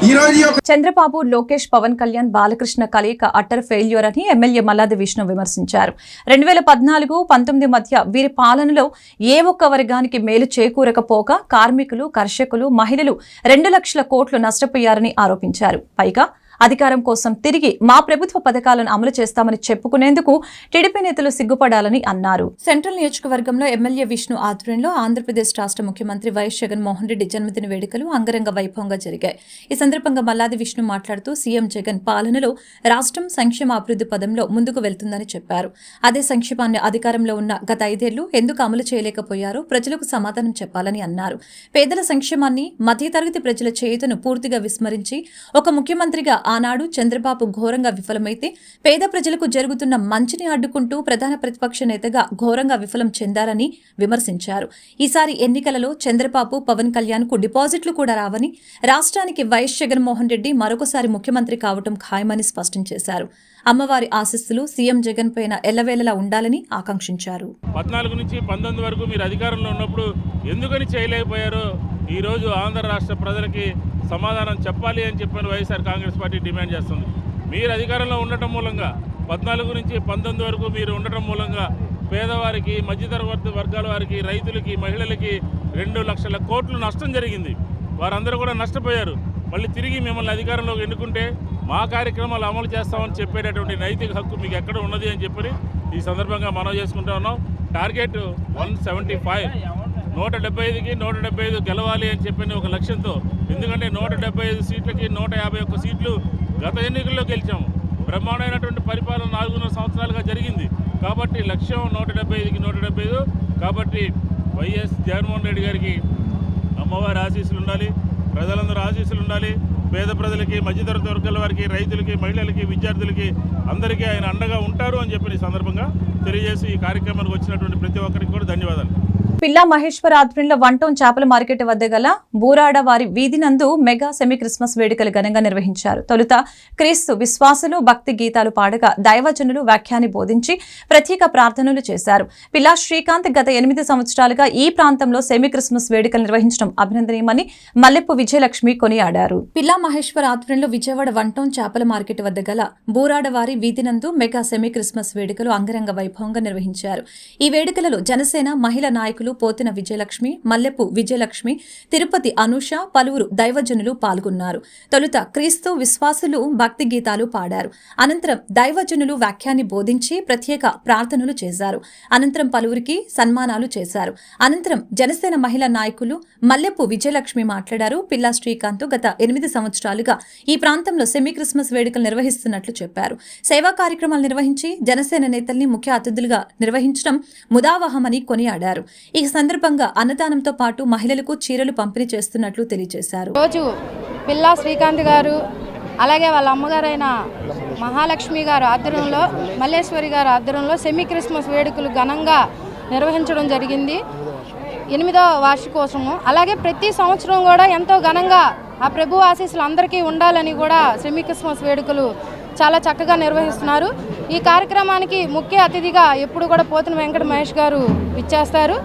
ఈ రోజు చంద్రబాబు, లోకేష్, పవన్ కళ్యాణ్, బాలకృష్ణ కలయిక అట్టర్ ఫెయిల్యూర్ అని ఎమ్మెల్యే మల్లాది విష్ణు విమర్శించారు. 2014-19 మధ్య వీరి పాలనలో ఏ ఒక్క వర్గానికి మేలు చేకూరకపోగా కార్మికులు, కర్షకులు, మహిళలు 2 లక్షల కోట్లు నష్టపోయారని ఆరోపించారు. పైగా అధికారం కోసం తిరిగి మా ప్రభుత్వ పథకాలను అమలు చేస్తామని చెప్పుకునేందుకు టీడీపీ నేతలు సిగ్గుపడాలని అన్నారు. సెంట్రల్ నియోజకవర్గంలో ఎమ్మెల్యే విష్ణు ఆధ్వర్యంలో ఆంధ్రప్రదేశ్ రాష్ట్ర ముఖ్యమంత్రి వైఎస్ జగన్మోహన్ రెడ్డి జన్మదిన వేడుకలు అంగరంగ వైభవంగా జరిగాయి. ఈ సందర్భంగా మల్లాది విష్ణు మాట్లాడుతూ సీఎం జగన్ పాలనలో రాష్ట్రం సంక్షేమ అభివృద్ధి పదంలో ముందుకు వెళ్తుందని చెప్పారు. అదే సంక్షేమాన్ని అధికారంలో ఉన్న గత 5 ఏళ్లు ఎందుకు అమలు చేయలేకపోయారో ప్రజలకు సమాధానం చెప్పాలని అన్నారు. పేదల సంక్షేమాన్ని, మధ్యతరగతి ప్రజల చేయుతను పూర్తిగా విస్మరించి ఒక ముఖ్యమంత్రిగా ఆనాడు చంద్రబాబు ఘోరంగా విఫలమైతే పేద ప్రజలకు జరుగుతున్న మంచిని అడ్డుకుంటూ ప్రధాన ప్రతిపక్ష నేతగా ఘోరంగా విఫలం చెందారని విమర్శించారు. ఈసారి ఎన్నికలలో చంద్రబాబు, పవన్ కళ్యాణ్ కు డిపాజిట్లు కూడా రావని, రాష్ట్రానికి వైఎస్ జగన్మోహన్ రెడ్డి మరొకసారి ముఖ్యమంత్రి కావటం ఖాయమని స్పష్టం చేశారు. అమ్మవారి ఆశీస్సులు సీఎం జగన్ పైన ఎల్లవేళలా ఉండాలని ఆకాంక్షించారు. 14 నుంచి 19 వరకు మీరు అధికారంలో ఉన్నప్పుడు ఎందుకని చేయలేకపోయారో ఈరోజు ఆంధ్ర రాష్ట్ర ప్రజలకి సమాధానం చెప్పాలి అని చెప్పని వైఎస్ఆర్ కాంగ్రెస్ పార్టీ డిమాండ్ చేస్తుంది. మీరు అధికారంలో ఉండటం మూలంగా 14 నుంచి 19 వరకు మీరు ఉండటం మూలంగా పేదవారికి, మధ్యతరగతి వర్గాల వారికి, రైతులకి, మహిళలకి 2 లక్షల కోట్లు నష్టం జరిగింది. వారందరూ కూడా నష్టపోయారు. మళ్ళీ తిరిగి మిమ్మల్ని అధికారంలోకి ఎన్నుకుంటే మా కార్యక్రమాలు అమలు చేస్తామని చెప్పేటటువంటి నైతిక హక్కు మీకు ఎక్కడ ఉన్నది అని చెప్పి ఈ సందర్భంగా మనం చేసుకుంటా ఉన్నాం. టార్గెట్ 175, 175కి 175 గెలవాలి అని చెప్పిన ఒక లక్ష్యంతో. ఎందుకంటే 175 సీట్లకి 151 సీట్లు గత ఎన్నికల్లో గెలిచాము. బ్రహ్మాండమైనటువంటి పరిపాలన 4.5 సంవత్సరాలుగా జరిగింది. కాబట్టి లక్ష్యం 175కి 175. కాబట్టి వైఎస్ జగన్మోహన్ రెడ్డి గారికి అమ్మవారి ఆశీస్సులు ఉండాలి, ప్రజలందరూ ఆశీస్సులు ఉండాలి. పేద ప్రజలకి, మధ్యతరగతి వర్గాల వారికి, రైతులకి, మహిళలకి, విద్యార్థులకి అందరికీ ఆయన అండగా ఉంటారు అని చెప్పి ఈ సందర్భంగా తెలియజేసి ఈ కార్యక్రమానికి వచ్చినటువంటి ప్రతి ఒక్కరికి కూడా ధన్యవాదాలు. పిల్లా మహేశ్వర్ ఆధ్వర్యంలో 1 టౌన్ చేపల మార్కెట్ వద్ద గల బూరాడ వారి వీధి నందు మెగా సెమీ క్రిస్మస్ వేడుకలు ఘనంగా నిర్వహించారు. తొలుత క్రీస్తు విశ్వాసులు భక్తి గీతాలు పాడగా దైవజనులు వ్యాఖ్యాన్ని బోధించి ప్రత్యేక ప్రార్థనలు చేశారు. పిల్లా శ్రీకాంత్ గత 8 సంవత్సరాలుగా ఈ ప్రాంతంలో సెమీ క్రిస్మస్ వేడుకలు నిర్వహించడం అభినందనీయమని మల్లెప్పు విజయలక్ష్మి కొనియాడారు. పిల్లా మహేశ్వర్ ఆధ్వర్యంలో విజయవాడ 1 టౌన్ చేపల మార్కెట్ వద్ద గల బూరాడ వారి వీధి నందు మెగా సెమీ క్రిస్మస్ వేడుకలు అంగరంగ వైభవంగా నిర్వహించారు. ఈ వేడుకలలో జనసేన మహిళా నాయకులు పోతిన విజయలక్ష్మి, మల్లెపు విజయలక్ష్మి, తిరుపతి అనూష, పలువురు దైవజనులు పాల్గొన్నారు. తొలుత క్రీస్తు విశ్వాసులు భక్తి గీతాలు పాడారు. అనంతరం దైవజనులు వ్యాఖ్యాన్ని బోధించి ప్రత్యేక ప్రార్థనలు చేశారు. అనంతరం పలువురికి సన్మానాలు చేశారు. అనంతరం జనసేన మహిళా నాయకులు మల్లెపు విజయలక్ష్మి మాట్లాడారు. పిల్లా శ్రీకాంత్ గత 8 సంవత్సరాలుగా ఈ ప్రాంతంలో సెమీ క్రిస్మస్ వేడుకలు నిర్వహిస్తున్నట్లు చెప్పారు. సేవా కార్యక్రమాలు నిర్వహించి జనసేన నేతల్ని ముఖ్య అతిథులుగా నిర్వహించడం ముదావహమని కొనియాడారు. ఈ సందర్భంగా అన్నదానంతో పాటు మహిళలకు చీరలు పంపిణీ చేస్తున్నట్లు తెలియజేశారు. రోజు పిల్లా శ్రీకాంత్ గారు అలాగే వాళ్ళ అమ్మగారైన మహాలక్ష్మి గారు ఆధ్వర్యంలో, మల్లేశ్వరి గారు ఆధ్వర్యంలో సెమీ క్రిస్మస్ వేడుకలు ఘనంగా నిర్వహించడం జరిగింది. 8వ వార్షికోత్సవం. అలాగే ప్రతి సంవత్సరం కూడా ఎంతో ఘనంగా ఆ ప్రభు ఆశీస్సులు అందరికీ ఉండాలని కూడా సెమీ క్రిస్మస్ వేడుకలు చాలా చక్కగా నిర్వహిస్తున్నారు. ఈ కార్యక్రమానికి ముఖ్య అతిథిగా ఎప్పుడు కూడా పోతిన వెంకట మహేష్ గారు విచ్చేస్తారు.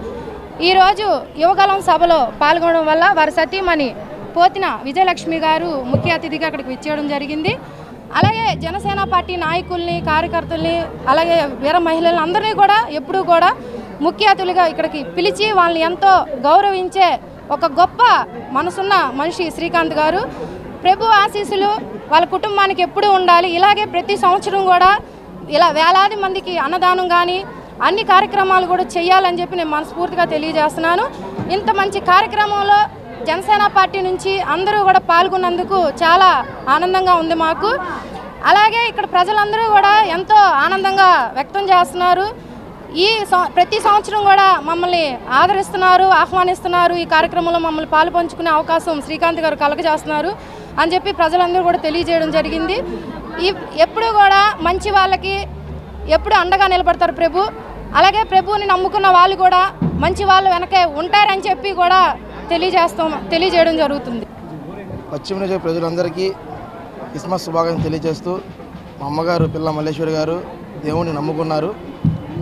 ఈరోజు యువగలం సభలో పాల్గొనడం వల్ల వారి సతీమణి పోతిన విజయలక్ష్మి గారు ముఖ్య అతిథిగా అక్కడికి విచ్చేయడం జరిగింది. అలాగే జనసేన పార్టీ నాయకుల్ని, కార్యకర్తల్ని, అలాగే వీర మహిళలను అందరినీ కూడా ఎప్పుడూ కూడా ముఖ్య అతిథులుగా ఇక్కడికి పిలిచి వాళ్ళని ఎంతో గౌరవించే ఒక గొప్ప మనసున్న మనిషి శ్రీకాంత్ గారు. ప్రభు ఆశీస్సులు వాళ్ళ కుటుంబానికి ఎప్పుడూ ఉండాలి. ఇలాగే ప్రతి సంవత్సరం కూడా ఇలా వేలాది మందికి అన్నదానం కానీ అన్ని కార్యక్రమాలు కూడా చేయాలని చెప్పి నేను మనస్ఫూర్తిగా తెలియజేస్తున్నాను. ఇంత మంచి కార్యక్రమంలో జనసేన పార్టీ నుంచి అందరూ కూడా పాల్గొన్నందుకు చాలా ఆనందంగా ఉంది మాకు. అలాగే ఇక్కడ ప్రజలందరూ కూడా ఎంతో ఆనందంగా వ్యక్తం చేస్తున్నారు. ప్రతి సంవత్సరం కూడా మమ్మల్ని ఆదరిస్తున్నారు, ఆహ్వానిస్తున్నారు. ఈ కార్యక్రమంలో మమ్మల్ని పాలు పంచుకునే అవకాశం శ్రీకాంత్ గారు కలగజేస్తున్నారు అని చెప్పి ప్రజలందరూ కూడా తెలియజేయడం జరిగింది. ఎప్పుడు కూడా మంచి వాళ్ళకి ఎప్పుడు అండగా నిలబడతారు ప్రభు. అలాగే ప్రభువుని నమ్ముకున్న వాళ్ళు కూడా మంచి వాళ్ళు వెనకే ఉంటారని చెప్పి కూడా తెలియజేయడం జరుగుతుంది. పశ్చిమ నియోజక ప్రజలందరికీ క్రిస్మస్ శుభాకాంక్షలు తెలియజేస్తూ మా అమ్మగారు పిల్ల మల్లేశ్వరి గారు దేవుణ్ణి నమ్ముకున్నారు.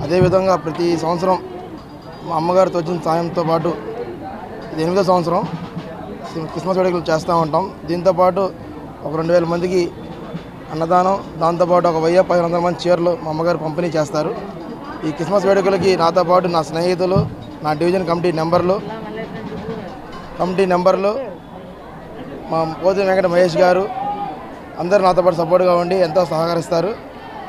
అదేవిధంగా ప్రతి సంవత్సరం మా అమ్మగారితో వచ్చిన సాయంతో పాటు ఇది 8వ సంవత్సరం క్రిస్మస్ వేడుకలు చేస్తూ ఉంటాం. దీంతోపాటు ఒక 2000 మందికి అన్నదానం, దాంతోపాటు ఒక 1500 మంది చీరలు మా అమ్మగారు పంపిణీ చేస్తారు. ఈ క్రిస్మస్ వేడుకలకి నాతో పాటు నా స్నేహితులు, నా డివిజన్ కమిటీ నెంబర్లు మా పోతిన వెంకట మహేష్ గారు, అందరూ నాతో పాటు సపోర్ట్గా ఉండి ఎంతో సహకరిస్తారు.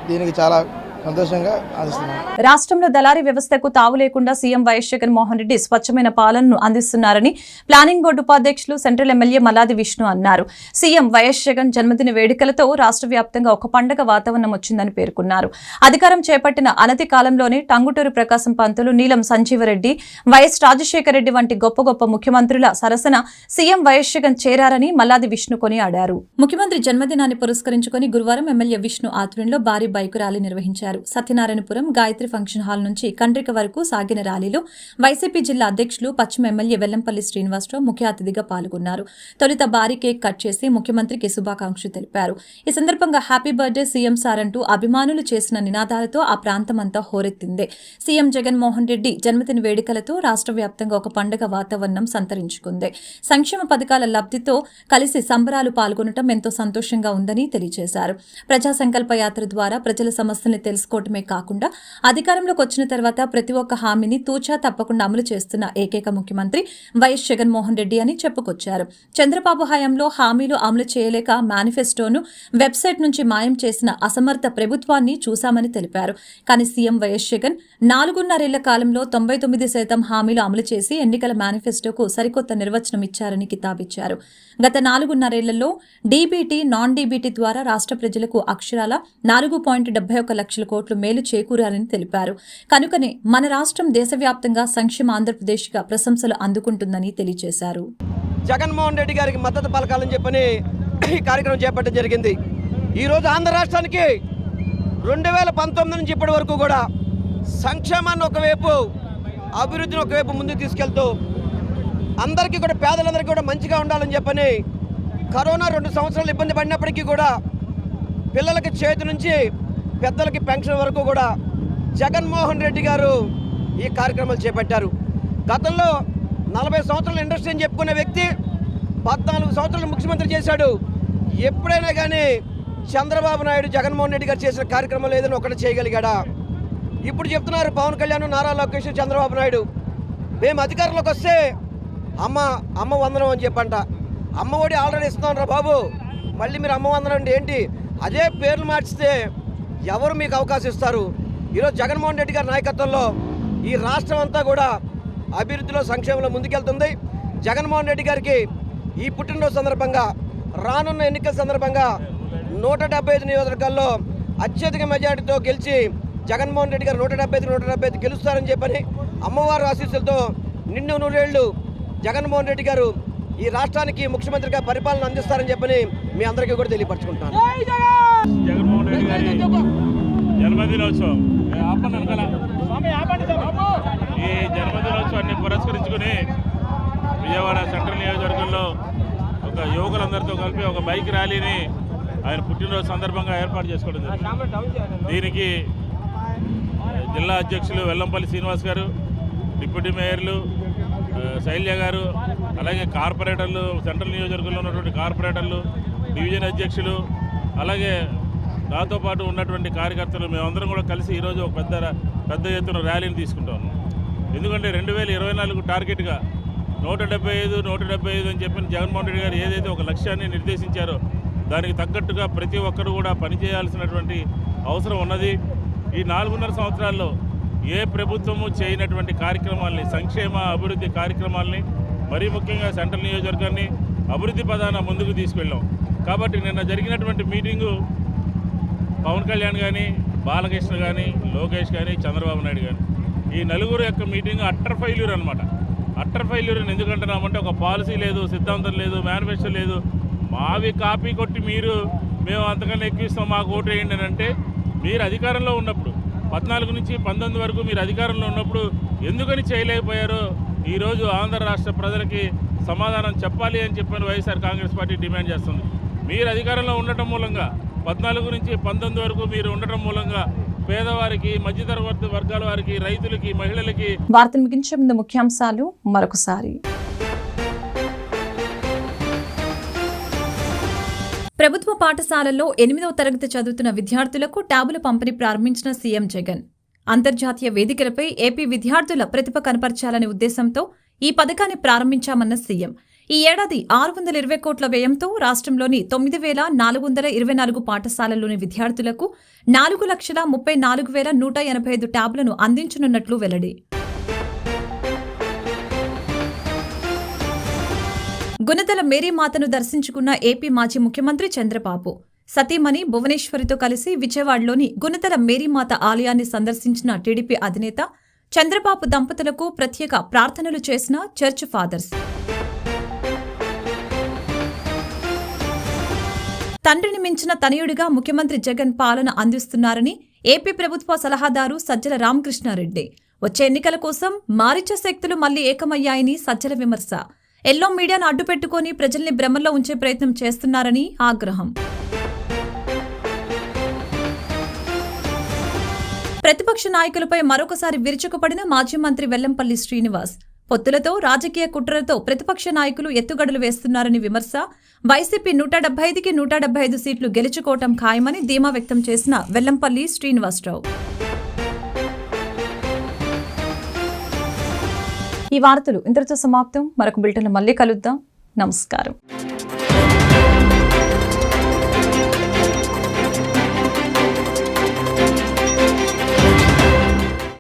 దీనికి చాలా సంతోషంగా ఆశిస్తున్నాను. రాష్ట్రంలో దళారీ వ్యవస్థకు తావు లేకుండా సీఎం వైఎస్ జగన్మోహన్ రెడ్డి స్వచ్ఛమైన పాలనను అందిస్తున్నారని ప్లానింగ్ బోర్డు ఉపాధ్యక్షులు సెంట్రల్ ఎమ్మెల్యే మల్లాది విష్ణు అన్నారు. సీఎం వైఎస్ జగన్ జన్మదిన వేడుకలతో రాష్ట్ర వ్యాప్తంగా ఒక పండగ వాతావరణం వచ్చిందని పేర్కొన్నారు. అధికారం చేపట్టిన అనతి కాలంలోనే టంగుటూరు ప్రకాశం పంతులు, నీలం సంజీవరెడ్డి, వైఎస్ రాజశేఖర రెడ్డి వంటి గొప్ప గొప్ప ముఖ్యమంత్రుల సరసన సీఎం వైఎస్ జగన్ చేరారని మల్లాది విష్ణు కొనియాడారు. ముఖ్యమంత్రి జన్మదినాన్ని పురస్కరించుకుని గురువారం ఎమ్మెల్యే విష్ణు ఆధ్వర్యంలో భారీ బైకు ర్యాలీ నిర్వహించారు. సత్యనారాయణపురం గాయత్రి ఫంక్షన్ హాల్ నుంచి కండ్రిక వరకు సాగిన ర్యాలీలో వైసీపీ జిల్లా అధ్యక్షులు పశ్చిమ ఎమ్మెల్యే వెల్లంపల్లి శ్రీనివాసరావు ముఖ్య అతిథిగా పాల్గొన్నారు. తొలుత భారీ కేక్ కట్ చేసి ముఖ్యమంత్రికి శుభాకాంక్షలు తెలిపారు. ఈ సందర్భంగా హ్యాపీ బర్త్డే సీఎం సార్ అంటూ అభిమానులు చేసిన నినాదాలతో ఆ ప్రాంతమంతా హోరెత్తింది. సీఎం జగన్మోహన్ రెడ్డి జన్మదిన వేడుకలతో రాష్ట్ర వ్యాప్తంగా ఒక పండుగ వాతావరణం సంతరించుకుంది. సంక్షేమ పథకాల లబ్ధితో కలిసి సంబరాలు పాల్గొనడం ఎంతో సంతోషంగా ఉందని తెలియజేశారు. ప్రజా సంకల్ప యాత్ర ద్వారా ప్రజల సమస్యల్ని తెలుసుకోవటమే కాకుండా అధికారంలోకి వచ్చిన తర్వాత ప్రతి ఒక్క హామీని తూచా తప్పకుండా అమలు చేస్తున్న ఏకైక ముఖ్యమంత్రి వైఎస్ జగన్మోహన్ రెడ్డి అని చెప్పుకొచ్చారు. చంద్రబాబు హయాంలో హామీలు అమలు చేయలేక మేనిఫెస్టోను వెబ్సైట్ నుంచి మాయం చేసిన అసమర్థ ప్రభుత్వాన్ని చూశామని తెలిపారు. కానీ సీఎం వైఎస్ జగన్ 4.5 కాలంలో 99% హామీలు అమలు చేసి ఎన్నికల మేనిఫెస్టోకు సరికొత్త నిర్వచనం ఇచ్చారని కితాబిచ్చారు. గత 4.5 డీబీటీ, నాన్ డీబీటీ ద్వారా రాష్ట్ర ప్రజలకు అక్షరాల 4.71 లక్షల కోట్లు మేలు చేకూరారని తెలిపారు. కనుకనే మన రాష్ట్రం దేశవ్యాప్తంగా సంక్షేమ ఆంధ్రప్రదేశ్గా ప్రశంసలు అందుకుంటుందని తెలియజేశారు. జగన్మోహన్ రెడ్డి గారికి మద్దతు పలకాలని చెప్పని ఈ కార్యక్రమం చేపట్టడం జరిగింది. ఈరోజు ఆంధ్ర రాష్ట్రానికి 2019 నుంచి ఇప్పటి వరకు కూడా సంక్షేమాన్ని ఒకవైపు, అభివృద్ధిని ఒకవైపు ముందుకు తీసుకెళ్తూ అందరికీ కూడా, పేదలందరికీ కూడా మంచిగా ఉండాలని చెప్పని కరోనా 2 సంవత్సరాలు ఇబ్బంది పడినప్పటికీ కూడా పిల్లలకి చేతి నుంచి పెద్దలకి పెన్షన్ వరకు కూడా జగన్మోహన్ రెడ్డి గారు ఈ కార్యక్రమాలు చేపట్టారు. గతంలో 40 సంవత్సరాల ఇండస్ట్రీ అని చెప్పుకునే వ్యక్తి 14 సంవత్సరాలు ముఖ్యమంత్రి చేశాడు. ఎప్పుడైనా కానీ చంద్రబాబు నాయుడు జగన్మోహన్ రెడ్డి గారు చేసిన కార్యక్రమాలు ఏదైనా ఒకటి చేయగలిగాడా? ఇప్పుడు చెప్తున్నారు పవన్ కళ్యాణ్, నారా లోకేష్, చంద్రబాబు నాయుడు, మేము అధికారంలోకి వస్తే అమ్మ వందనం అని చెప్పంట. అమ్మ ఒడి ఆల్రెడీ ఇస్తున్నాం రా బాబు, మళ్ళీ మీరు అమ్మ వందనం అంటే ఏంటి? అదే పేర్లు మార్చితే ఎవరు మీకు అవకాశం ఇస్తారు? ఈరోజు జగన్మోహన్ రెడ్డి గారి నాయకత్వంలో ఈ రాష్ట్రం అంతా కూడా అభివృద్ధిలో, సంక్షేమంలో ముందుకెళ్తుంది. జగన్మోహన్ రెడ్డి గారికి ఈ పుట్టినరోజు సందర్భంగా, రానున్న ఎన్నికల సందర్భంగా 175 నియోజకవర్గాల్లో అత్యధిక మెజార్టీతో గెలిచి జగన్మోహన్ రెడ్డి గారు 175 గెలుస్తారని చెప్పని అమ్మవారి ఆశీస్సులతో నిండు 100 ఏళ్ళు జగన్మోహన్ రెడ్డి గారు ఈ రాష్ట్రానికి ముఖ్యమంత్రిగా పరిపాలన అందిస్తారని చెప్పని మీ అందరికీ కూడా తెలియపరచుకుంటున్నాను. జగన్మోహన్ రెడ్డి గారి జన్మదినోత్సవం ఈ జన్మదినోత్సవాన్ని పురస్కరించుకుని విజయవాడ సెంట్రల్ నియోజకవర్గంలో ఒక యువకులందరితో కలిపి ఒక బైక్ ర్యాలీని ఆయన పుట్టినరోజు సందర్భంగా ఏర్పాటు చేసుకోవడం జరిగింది. దీనికి జిల్లా అధ్యక్షులు వెల్లంపల్లి శ్రీనివాస్ గారు, డిప్యూటీ మేయర్లు శైల్య గారు, అలాగే కార్పొరేటర్లు, సెంట్రల్ నియోజకవర్గంలో ఉన్నటువంటి కార్పొరేటర్లు, డివిజన్ అధ్యక్షులు, అలాగే నాతో పాటు ఉన్నటువంటి కార్యకర్తలు మేమందరం కూడా కలిసి ఈరోజు ఒక పెద్ద ఎత్తున ర్యాలీని తీసుకుంటాం. ఎందుకంటే 2024 టార్గెట్గా 175 అని చెప్పిన జగన్మోహన్ రెడ్డి గారు ఏదైతే ఒక లక్ష్యాన్ని నిర్దేశించారో దానికి తగ్గట్టుగా ప్రతి ఒక్కరు కూడా పనిచేయాల్సినటువంటి అవసరం ఉన్నది. ఈ 4.5 సంవత్సరాల్లో ఏ ప్రభుత్వము చేయనటువంటి కార్యక్రమాల్ని, సంక్షేమ అభివృద్ధి కార్యక్రమాల్ని, మరీ ముఖ్యంగా సెంట్రల్ నియోజకవర్గాన్ని అభివృద్ధి పదాన ముందుకు తీసుకెళ్ళాం. కాబట్టి నిన్న జరిగినటువంటి మీటింగు పవన్ కళ్యాణ్ కానీ, బాలకృష్ణ కానీ, లోకేష్ కానీ, చంద్రబాబు నాయుడు కానీ, ఈ నలుగురు యొక్క మీటింగ్ అట్టర్ ఫెయిల్యూర్ అనమాట. అట్టర్ ఫెయిల్యూర్ అని ఎందుకంటున్నామంటే ఒక పాలసీ లేదు, సిద్ధాంతం లేదు, మేనిఫెస్టో లేదు. మావి కాపీ కొట్టి మేము అంతకన్నా ఎక్కువిస్తాం, మాకు ఓటు వేయండి అని అంటే, మీరు అధికారంలో ఉన్నప్పుడు 14 నుంచి 19 వరకు మీరు అధికారంలో ఉన్నప్పుడు ఎందుకని చేయలేకపోయారో ఈరోజు ఆంధ్ర రాష్ట్ర ప్రజలకి సమాధానం చెప్పాలి అని చెప్పని వైఎస్ఆర్ కాంగ్రెస్ పార్టీ డిమాండ్ చేస్తుంది. మీరు అధికారంలో ఉండటం మూలంగా 14 నుంచి 19 వరకు మీరు ఉండటం మూలంగా పేదవారికి, మధ్యతరగతి వర్గాల వారికి, రైతులకి, మహిళలకి. వార్తలు ముగించే ముందు ముఖ్యాంశాలు మరొకసారి. ప్రభుత్వ పాఠశాలల్లో 8వ తరగతి చదువుతున్న విద్యార్థులకు ట్యాబుల పంపిణీ ప్రారంభించిన సీఎం జగన్. అంతర్జాతీయ వేదికలపై ఏపీ విద్యార్థుల ప్రతిభ కనపర్చాలనే ఉద్దేశంతో ఈ పథకాన్ని ప్రారంభించామన్న సీఎం. ఈ ఏడాది 620 కోట్ల వ్యయంతో రాష్ట్రంలోని 9,424 పాఠశాలల్లోని విద్యార్థులకు 4,34,185 ట్యాబ్లను అందించనున్నట్లు వెల్లడి. గుణదల మేరీమాతను దర్శించుకున్న ఏపీ మాజీ ముఖ్యమంత్రి చంద్రబాబు సతీమణి భువనేశ్వరితో కలిసి విజయవాడలోని గుణదల మేరీమాత ఆలయాన్ని సందర్శించిన టీడీపీ అధినేత చంద్రబాబు దంపతులకు ప్రత్యేక ప్రార్థనలు చేసిన చర్చ్ ఫాదర్స్. తండ్రిని మించిన తనయుడిగా ముఖ్యమంత్రి జగన్ పాలన అందిస్తున్నారని ఏపీ ప్రభుత్వ సలహాదారు సజ్జల రామకృష్ణారెడ్డి. వచ్చే ఎన్నికల కోసం మారిచ శక్తులు మళ్లీ ఏకమయ్యాయని సజ్జల విమర్శ. ఎల్లో మీడియాను అడ్డుపెట్టుకుని ప్రజల్ని భ్రమల్లో ఉంచే ప్రయత్నం చేస్తున్నారని ఆగ్రహం. ప్రతిపక్ష నాయకులపై మరొకసారి విరుచుకుపడిన మాజీ మంత్రి వెల్లంపల్లి శ్రీనివాస్. పొత్తులతో రాజకీయ కుట్రలతో ప్రతిపక్ష నాయకులు ఎత్తుగడలు వేస్తున్నారని విమర్శ. వైసీపీ 175కి 175 సీట్లు గెలుచుకోవటం ఖాయమని ధీమా వ్యక్తం చేసిన వెల్లంపల్లి శ్రీనివాసరావు. ఈ వార్తలు ఇంతటితో సమాప్తం. మరొక బులెటిన్లో మళ్ళీ కలుద్దాం. నమస్కారం.